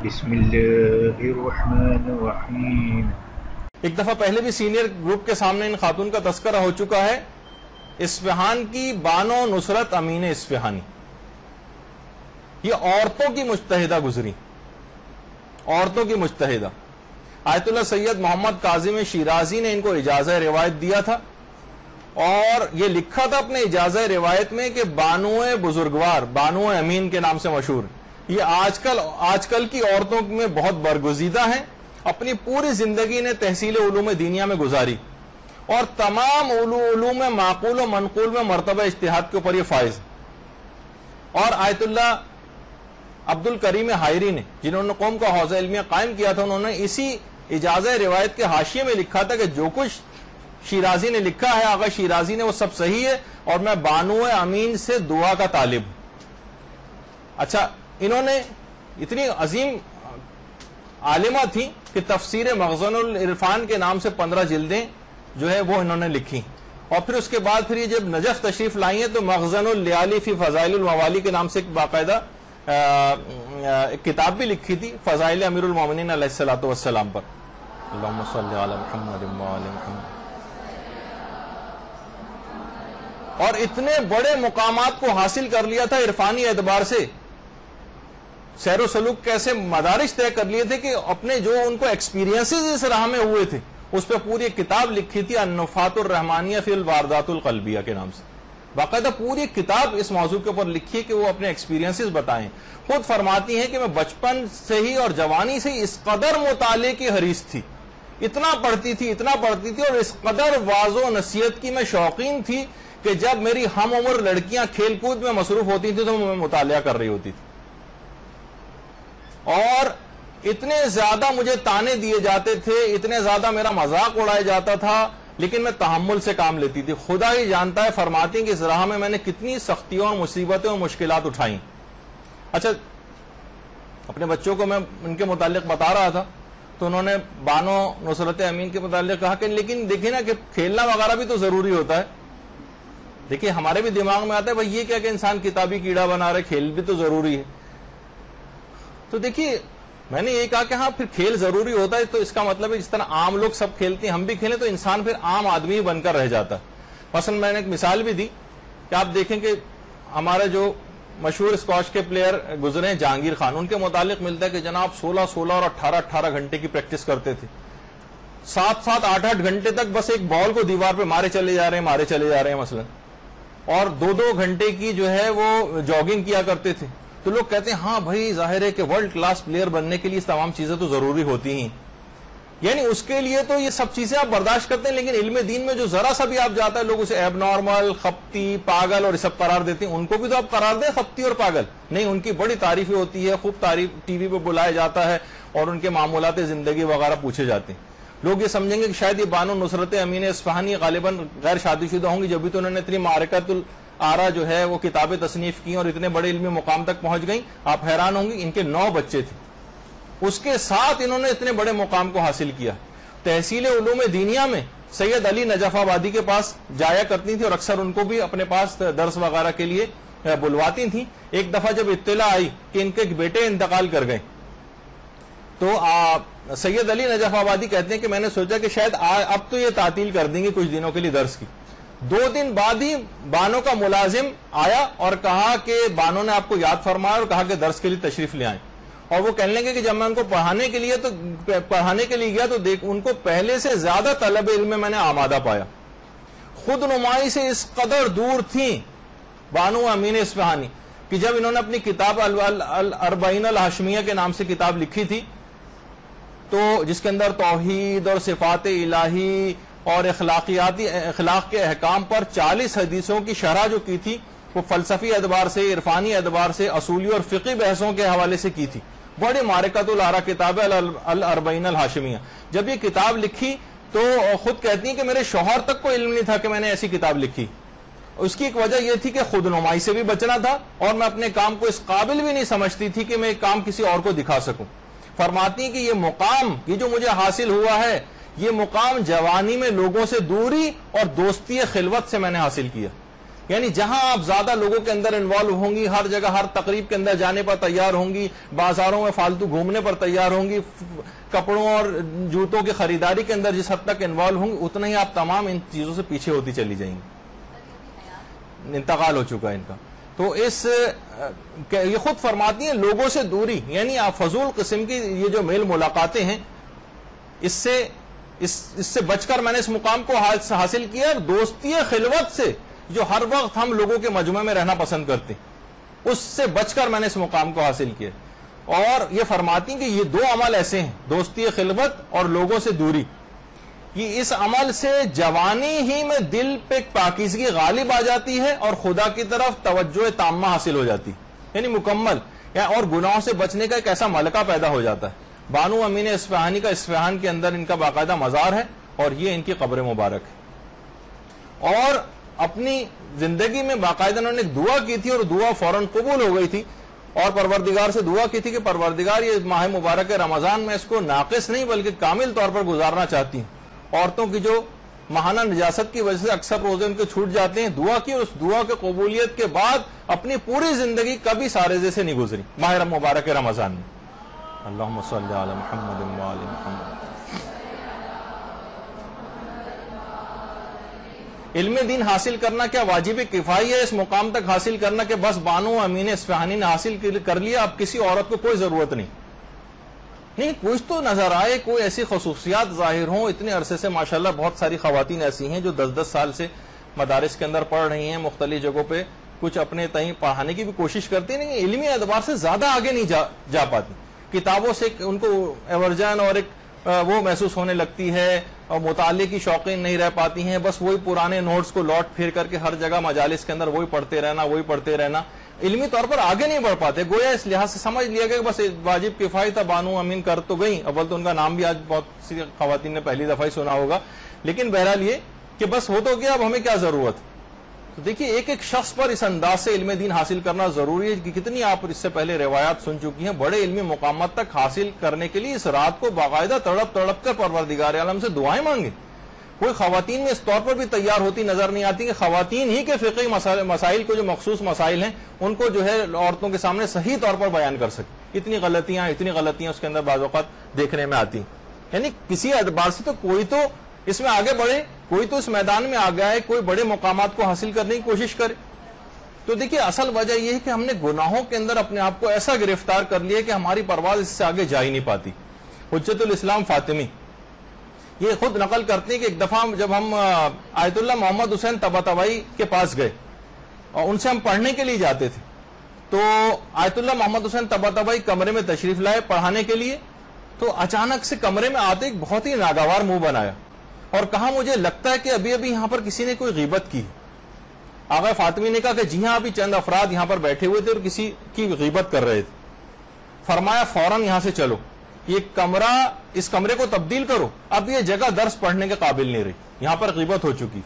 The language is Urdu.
بسم اللہ الرحمن الرحیم۔ ایک دفعہ پہلے بھی سینئر گروپ کے سامنے ان خاتون کا تذکرہ ہو چکا ہے، اصفہان کی بانو نصرت امین اصفہانی، یہ عورتوں کی مجتہدہ گزری، عورتوں کی مجتہدہ۔ آیت اللہ سید محمد کاظم شیرازی نے ان کو اجازہ روایت دیا تھا، اور یہ لکھا تھا اپنے اجازہ روایت میں کہ بانو بزرگوار، بانو امین کے نام سے مشہور، یہ آج کل کی عورتوں میں بہت برگزیدہ ہیں۔ اپنی پوری زندگی نے تحصیل علوم دینیا میں گزاری، اور تمام علوم معقول و منقول میں مرتبہ اجتہاد کے اوپر یہ فائز۔ اور آیت اللہ عبد الکریم حائری نے، جنہوں نے قوم کا حوزہ علمیہ قائم کیا تھا، انہوں نے اسی اجازہ روایت کے حاشیے میں لکھا تھا کہ جو کچھ شیرازی نے لکھا ہے، آغا شیرازی نے، وہ سب صحیح ہے، اور میں بانو امین سے دعا کا طالب ہوں۔ اچھا، انہوں نے اتنی عظیم عالمہ تھی کہ تفسیر مخزن العرفان کے نام سے 15 جلدیں جو ہے وہ انہوں نے لکھی، اور پھر اس کے بعد پھر یہ جب نجف تشریف لائی ہیں تو مخزن اللیالی فی فضائل الموالی کے نام سے ایک باقاعدہ ایک کتاب بھی لکھی تھی فضائل امیر المومنین علیہ الصلوۃ والسلام پر۔ اللہم صلی علی محمد وعلی محمد۔ اور اتنے بڑے مقامات کو حاصل کر لیا تھا عرفانی اعتبار سے، سیر و سلوک کیسے مدارج طے کر لیے تھے کہ اپنے جو ان کو ایکسپیرینسز اس راہ میں ہوئے تھے، اس پہ پوری ایک کتاب لکھی تھی النفحات الرحمانیہ فی الواردات القلبیہ کے نام سے، باقاعدہ پوری کتاب اس موضوع کے اوپر لکھی کہ وہ اپنے ایکسپیرینسز بتائیں۔ خود فرماتی ہیں کہ میں بچپن سے ہی اور جوانی سے ہی اس قدر مطالعے کی حریص تھی، اتنا پڑھتی تھی اور اس قدر واعظ و نصیحت کی میں شوقین تھی کہ جب میری ہم عمر لڑکیاں کھیل کود میں مصروف ہوتی تھی تو میں مطالعہ کر رہی ہوتی تھی، اور اتنے زیادہ مجھے تانے دیے جاتے تھے، اتنے زیادہ میرا مذاق اڑایا جاتا تھا، لیکن میں تحمل سے کام لیتی تھی۔ خدا ہی جانتا ہے، فرماتی ہیں کہ اس راہ میں نے کتنی سختیوں اور مصیبتیں اور مشکلات اٹھائیں۔ اچھا، اپنے بچوں کو میں ان کے متعلق بتا رہا تھا تو انہوں نے بانو نصرت امین کے متعلق کہا کہ لیکن دیکھیں نا کہ کھیلنا وغیرہ بھی تو ضروری ہوتا ہے۔ دیکھیے ہمارے بھی دماغ میں آتا ہے بھائی یہ کیا کہ انسان کتابی کیڑا بنا رہے، کھیل بھی تو ضروری ہے۔ تو دیکھیے میں نے یہ کہا کہ ہاں پھر کھیل ضروری ہوتا ہے تو اس کا مطلب ہے جس طرح عام لوگ سب کھیلتے ہیں ہم بھی کھیلیں تو انسان پھر عام آدمی بن کر رہ جاتا ہے۔ مثلا میں نے ایک مثال بھی دی کہ آپ دیکھیں کہ ہمارے جو مشہور اسکواش کے پلیئر گزرے ہیں جہانگیر خان، ان کے متعلق ملتا ہے کہ جناب 16 اور 18 گھنٹے کی پریکٹس کرتے تھے، 7 8 گھنٹے تک بس ایک بال کو دیوار پہ مارے چلے جا رہے ہیں مثلا، اور 2 گھنٹے کی جو ہے وہ جاگنگ کیا کرتے تھے۔ تو لوگ کہتے ہیں ہاں بھائی ظاہر ہے کہ ورلڈ کلاس پلیئر بننے کے لیے تمام چیزیں تو ضروری ہوتی ہیں، یعنی اس کے لیے تو یہ سب چیزیں آپ برداشت کرتے ہیں، لیکن علم دین میں جو ذرا سا بھی آپ جاتا ہے لوگ اسے ایب نارمل، خپتی، پاگل اور یہ سب قرار دیتے ہیں۔ ان کو بھی تو آپ قرار دیں خپتی اور پاگل؟ نہیں، ان کی بڑی تعریفیں ہوتی ہے، خوب تعریف ٹی وی پہ بلایا جاتا ہے اور ان کے معمولات زندگی وغیرہ پوچھے جاتے ہیں۔ لوگ یہ سمجھیں گے کہ شاید یہ بانو نصرت امین اصفہانی غالباً غیر شادی شدہ ہوں گی، جبھی تو انہوں نے اتنی معرکۃ آرا جو ہے وہ کتابیں تصنیف کی اور اتنے بڑے علمی مقام تک پہنچ گئیں۔ آپ حیران ہوں گے ان کے 9 بچے تھے، اس کے ساتھ انہوں نے اتنے بڑے مقام کو حاصل کیا۔ تحصیل علوم دینیا میں سید علی نجف آبادی کے پاس جایا کرتی تھی اور اکثر ان کو بھی اپنے پاس درس وغیرہ کے لیے بلواتی تھیں۔ ایک دفعہ جب اطلاع آئی کہ ان کے ایک بیٹے انتقال کر گئے تو سید علی نجف آبادی کہتے ہیں کہ میں نے سوچا کہ شاید اب تو یہ تعطیل کر دیں گے کچھ دنوں کے لیے درس کی۔ 2 دن بعد ہی بانو کا ملازم آیا اور کہا کہ بانو نے آپ کو یاد فرمایا اور کہا کہ درس کے لیے تشریف لے آئیں، اور وہ کہنے لگے کہ جب میں ان کو پڑھانے کے لیے گیا تو دیکھ ان کو پہلے سے زیادہ طلب علم میں نے آمادہ پایا، خود نمائی سے اس قدر دور تھیں بانو امین اصفہانی کہ جب انہوں نے اپنی کتاب الاربعین الہاشمیہ کے نام سے کتاب لکھی تھی تو جس کے اندر توحید اور صفات الہی اور اخلاق کے احکام پر 40 حدیثوں کی شرح جو کی تھی وہ فلسفی اعتبار سے، عرفانی اعتبار سے، اصولی اور فقی بحثوں کے حوالے سے کی تھی۔ بڑی معرکۃ الآراء کتاب الاربعین الہاشمیہ۔ جب یہ کتاب لکھی تو خود کہتی ہیں کہ میرے شوہر تک کو علم نہیں تھا کہ میں نے ایسی کتاب لکھی۔ اس کی ایک وجہ یہ تھی کہ خود نمائی سے بھی بچنا تھا اور میں اپنے کام کو اس قابل بھی نہیں سمجھتی تھی کہ میں ایک کام کسی اور کو دکھا سکوں۔ فرماتی ہیں کہ یہ مقام، یہ جو مجھے حاصل ہوا ہے، یہ مقام جوانی میں لوگوں سے دوری اور دوستی خلوت سے میں نے حاصل کیا۔ یعنی جہاں آپ زیادہ لوگوں کے اندر انوالو ہوں گی، ہر جگہ ہر تقریب کے اندر جانے پر تیار ہوں گی، بازاروں میں فالتو گھومنے پر تیار ہوں گی، کپڑوں اور جوتوں کی خریداری کے اندر جس حد تک انوالو ہوں گی، اتنا ہی آپ تمام ان چیزوں سے پیچھے ہوتی چلی جائیں گی. انتقال ہو چکا ہے ان کا. تو یہ خود فرماتی ہیں لوگوں سے دوری، یعنی آپ فضول قسم کی یہ جو میل ملاقاتیں ہیں، اس سے بچ کر میں نے اس مقام کو حاصل کیا. دوستی خلوت سے جو ہر وقت ہم لوگوں کے مجمع میں رہنا پسند کرتے ہیں، اس سے بچ کر میں نے اس مقام کو حاصل کیا. اور یہ فرماتی ہیں کہ یہ دو عمل ایسے ہیں، دوستی خلوت اور لوگوں سے دوری، کہ اس عمل سے جوانی ہی میں دل پہ پاکیزگی غالب آ جاتی ہے اور خدا کی طرف توجہ تامہ حاصل ہو جاتی، یعنی مکمل، اور گناہوں سے بچنے کا ایک ایسا ملکہ پیدا ہو جاتا ہے. بانو امین اصفہانی کا اصفہان کے اندر ان کا باقاعدہ مزار ہے اور یہ ان کی قبر مبارک ہے. اور اپنی زندگی میں باقاعدہ انہوں نے ایک دعا کی تھی اور دعا فوراً قبول ہو گئی تھی، اور پروردگار سے دعا کی تھی کہ پروردگار یہ ماہ مبارک رمضان میں اس کو ناقص نہیں بلکہ کامل طور پر گزارنا چاہتی ہیں. عورتوں کی جو ماہانہ نجاست کی وجہ سے اکثر روزے ان کے چھوٹ جاتے ہیں، دعا کی، اور اس دعا کے قبولیت کے بعد اپنی پوری زندگی کبھی سارزے سے نہیں گزری ماہ مبارک رمضان میں. اللہم صلی علی محمد و آل محمد. علم دین حاصل کرنا کیا واجب کفائی ہے؟ اس مقام تک حاصل کرنا کہ بس بانو امین اصفہانی نے حاصل کر لیا، اب کسی عورت کو کوئی ضرورت نہیں. کچھ تو نظر آئے، کوئی ایسی خصوصیات ظاہر ہوں. اتنے عرصے سے ماشاءاللہ بہت ساری خواتین ایسی ہیں جو 10-10 سال سے مدارس کے اندر پڑھ رہی ہیں، مختلف جگہوں پہ کچھ اپنے تئیں پڑھانے کی بھی کوشش کرتی ہیں، لیکن علمی اعتبار سے زیادہ آگے نہیں جا پاتی. کتابوں سے ان کو ایورجن اور ایک وہ محسوس ہونے لگتی ہے، اور مطالعے کی شوقین نہیں رہ پاتی ہیں. بس وہی پرانے نوٹس کو لوٹ پھر کر کے ہر جگہ مجالس کے اندر وہی پڑھتے رہنا، علمی طور پر آگے نہیں بڑھ پاتے. گویا اس لحاظ سے سمجھ لیا گیا کہ بس واجب کفائی تھا، بانو امین کر تو گئی. اول تو ان کا نام بھی آج بہت سی خواتین نے پہلی دفعہ ہی سنا ہوگا، لیکن بہرحال یہ کہ بس ہو تو گیا، اب ہمیں کیا ضرورت. تو دیکھیے ایک ایک شخص پر اس انداز سے علم دین حاصل کرنا ضروری ہے کہ کتنی آپ اس سے پہلے روایات سن چکی ہیں. بڑے علمی مقامات تک حاصل کرنے کے لیے اس رات کو باقاعدہ تڑپ کر پروردگار عالم سے دعائیں مانگیں. کوئی خواتین میں اس طور پر بھی تیار ہوتی نظر نہیں آتی کہ خواتین ہی کے فقہی مسائل کو، جو مخصوص مسائل ہیں، ان کو جو ہے عورتوں کے سامنے صحیح طور پر بیان کر سکے. اتنی غلطیاں اس کے اندر بعض اوقات دیکھنے میں آتی. یعنی کسی اعتبار سے تو کوئی تو اس میں آگے بڑھے، کوئی تو اس میدان میں آگے آئے، کوئی بڑے مقامات کو حاصل کرنے کی کوشش کرے. تو دیکھیے اصل وجہ یہ ہے کہ ہم نے گناہوں کے اندر اپنے آپ کو ایسا گرفتار کر لیا کہ ہماری پرواز اس سے آگے جا ہی نہیں پاتی. حجت الاسلام فاطمی یہ خود نقل کرتے ہیں کہ ایک دفعہ جب ہم آیت اللہ محمد حسین طباطبائی کے پاس گئے اور ان سے ہم پڑھنے کے لیے جاتے تھے، تو آیت اللہ محمد حسین طباطبائی کمرے میں تشریف لائے پڑھانے کے لیے. تو اچانک سے کمرے میں آتے ایک بہت ہی ناگوار منہ بنایا اور کہا مجھے لگتا ہے کہ ابھی یہاں پر کسی نے کوئی غیبت کی. آغا فاطمی نے کہا کہ جی ہاں، ابھی چند افراد یہاں پر بیٹھے ہوئے تھے اور کسی کی غیبت کر رہے تھے. فرمایا فوراً یہاں سے چلو، اس کمرے کو تبدیل کرو، اب یہ جگہ درس پڑھنے کے قابل نہیں رہی، یہاں پر غیبت ہو چکی.